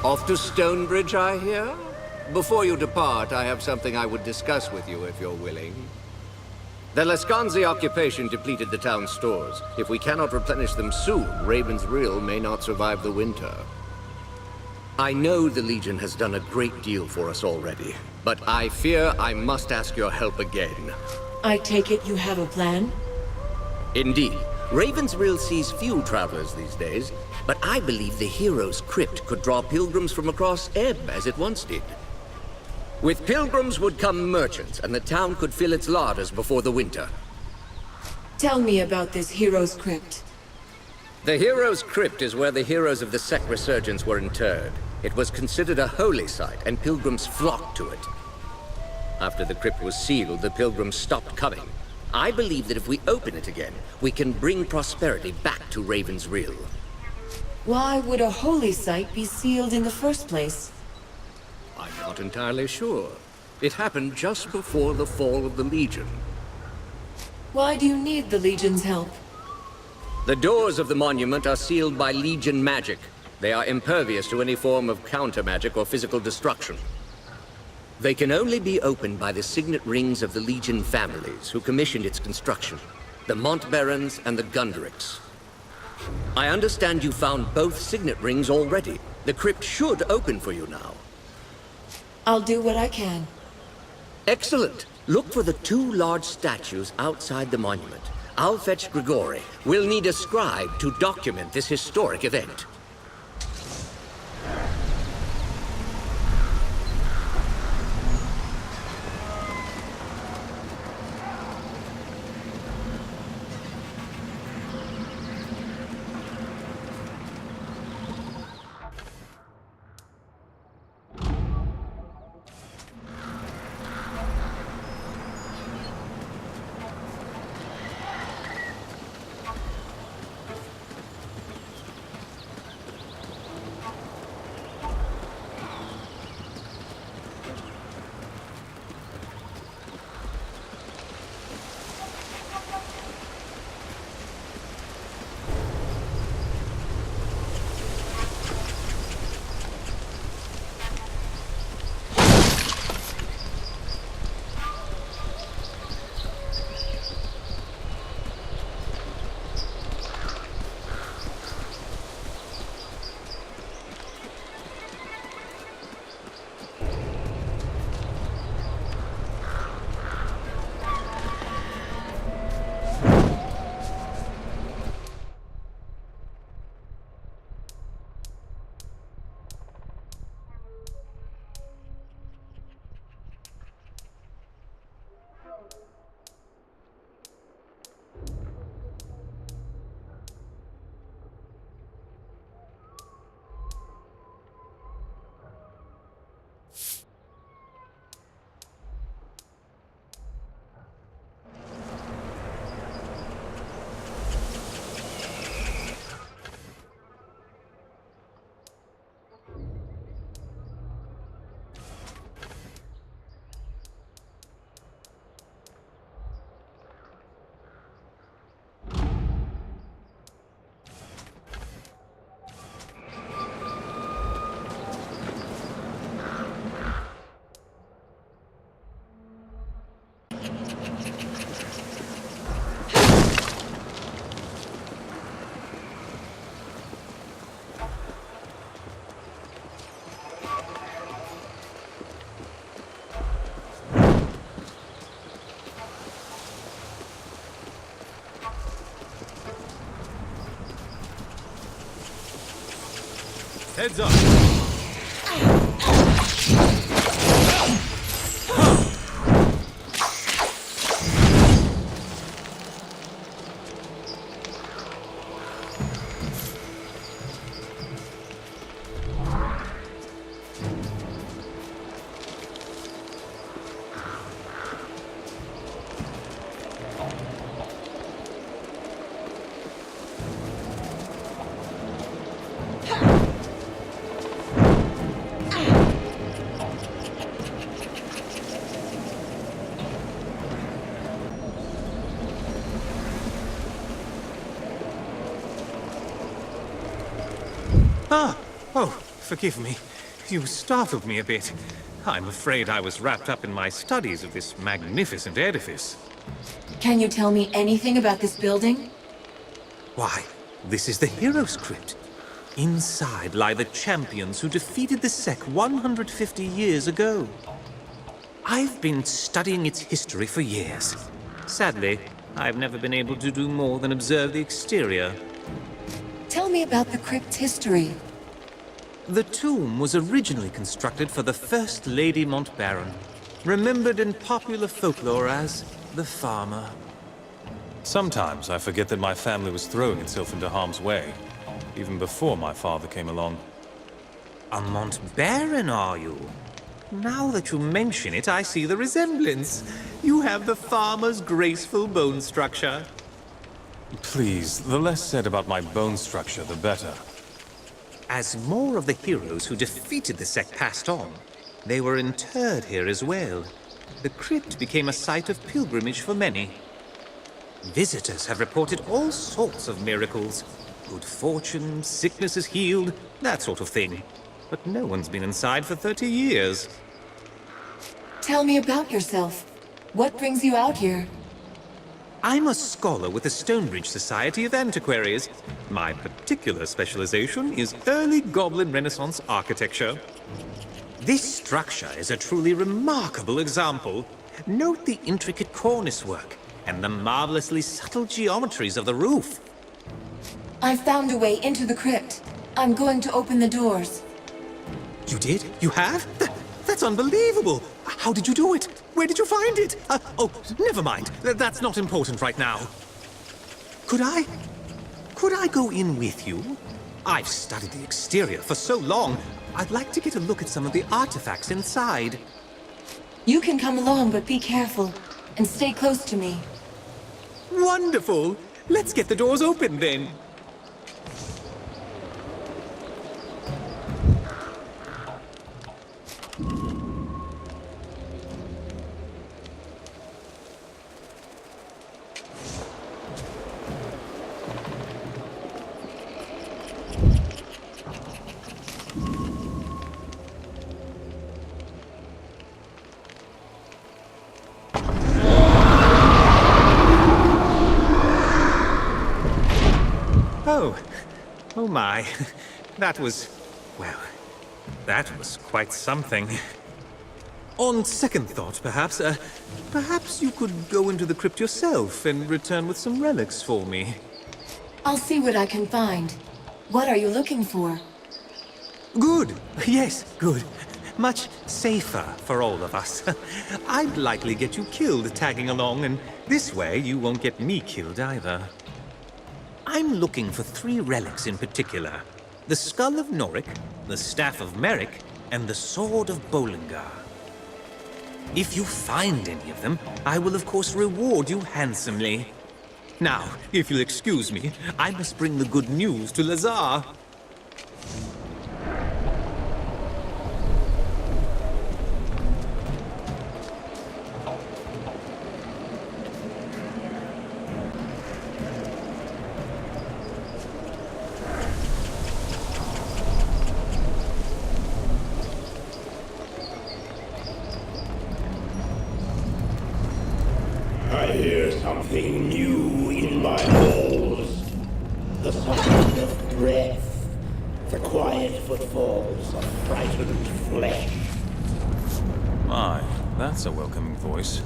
Off to Stonebridge, I hear? Before you depart, I have something I would discuss with you if you're willing. The Lascanzi occupation depleted the town's stores. If we cannot replenish them soon, Raven's Rill may not survive the winter. I know the Legion has done a great deal for us already, but I fear I must ask your help again. I take it you have a plan? Indeed. Raven's Rill sees few travelers these days, but I believe the Hero's Crypt could draw pilgrims from across Ebb as it once did. With pilgrims would come merchants, and the town could fill its larders before the winter. Tell me about this Hero's Crypt. The Hero's Crypt is where the heroes of the Sect Resurgence were interred. It was considered a holy site, and pilgrims flocked to it. After the crypt was sealed, the pilgrims stopped coming. I believe that if we open it again, we can bring prosperity back to Raven's Rill. Why would a holy site be sealed in the first place? I'm not entirely sure. It happened just before the fall of the Legion. Why do you need the Legion's help? The doors of the monument are sealed by Legion magic. They are impervious to any form of counter-magic or physical destruction. They can only be opened by the signet rings of the Legion families who commissioned its construction, the Montbarons and the Gundricks. I understand you found both signet rings already. The crypt should open for you now. I'll do what I can. Excellent. Look for the two large statues outside the monument. I'll fetch Grigori. We'll need a scribe to document this historic event. Heads up! Ah! Oh, forgive me. You startled me a bit. I'm afraid I was wrapped up in my studies of this magnificent edifice. Can you tell me anything about this building? Why, this is the Hero's Crypt. Inside lie the champions who defeated the Sec 150 years ago. I've been studying its history for years. Sadly, I've never been able to do more than observe the exterior. Tell me about the crypt's history. The tomb was originally constructed for the First Lady Montbaron, remembered in popular folklore as the Farmer. Sometimes I forget that my family was throwing itself into harm's way, even before my father came along. A Montbaron, are you? Now that you mention it, I see the resemblance. You have the Farmer's graceful bone structure. Please, the less said about my bone structure, the better. As more of the heroes who defeated the Sect passed on, they were interred here as well. The crypt became a site of pilgrimage for many. Visitors have reported all sorts of miracles. Good fortune, sicknesses healed, that sort of thing. But no one's been inside for 30 years. Tell me about yourself. What brings you out here? I'm a scholar with the Stonebridge Society of Antiquaries. My particular specialization is early Goblin Renaissance architecture. This structure is a truly remarkable example. Note the intricate cornice work and the marvelously subtle geometries of the roof. I found a way into the crypt. I'm going to open the doors. You did? You have? That's unbelievable! How did you do it? Where did you find it? Oh, never mind. That's not important right now. Could I go in with you? I've studied the exterior for so long. I'd like to get a look at some of the artifacts inside. You can come along, but be careful. And stay close to me. Wonderful! Let's get the doors open then. Oh my. That was quite something. On second thought, perhaps you could go into the crypt yourself and return with some relics for me. I'll see what I can find. What are you looking for? Good. Yes, good. Much safer for all of us. I'd likely get you killed tagging along, and this way you won't get me killed either. I'm looking for 3 relics in particular. The Skull of Noric, the Staff of Merrick, and the Sword of Bollingar. If you find any of them, I will of course reward you handsomely. Now, if you'll excuse me, I must bring the good news to Lazar. I hear something new in my halls. The sound of breath. The quiet footfalls of frightened flesh. My, that's a welcoming voice.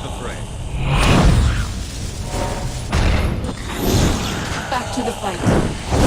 the fray. Back to the fight.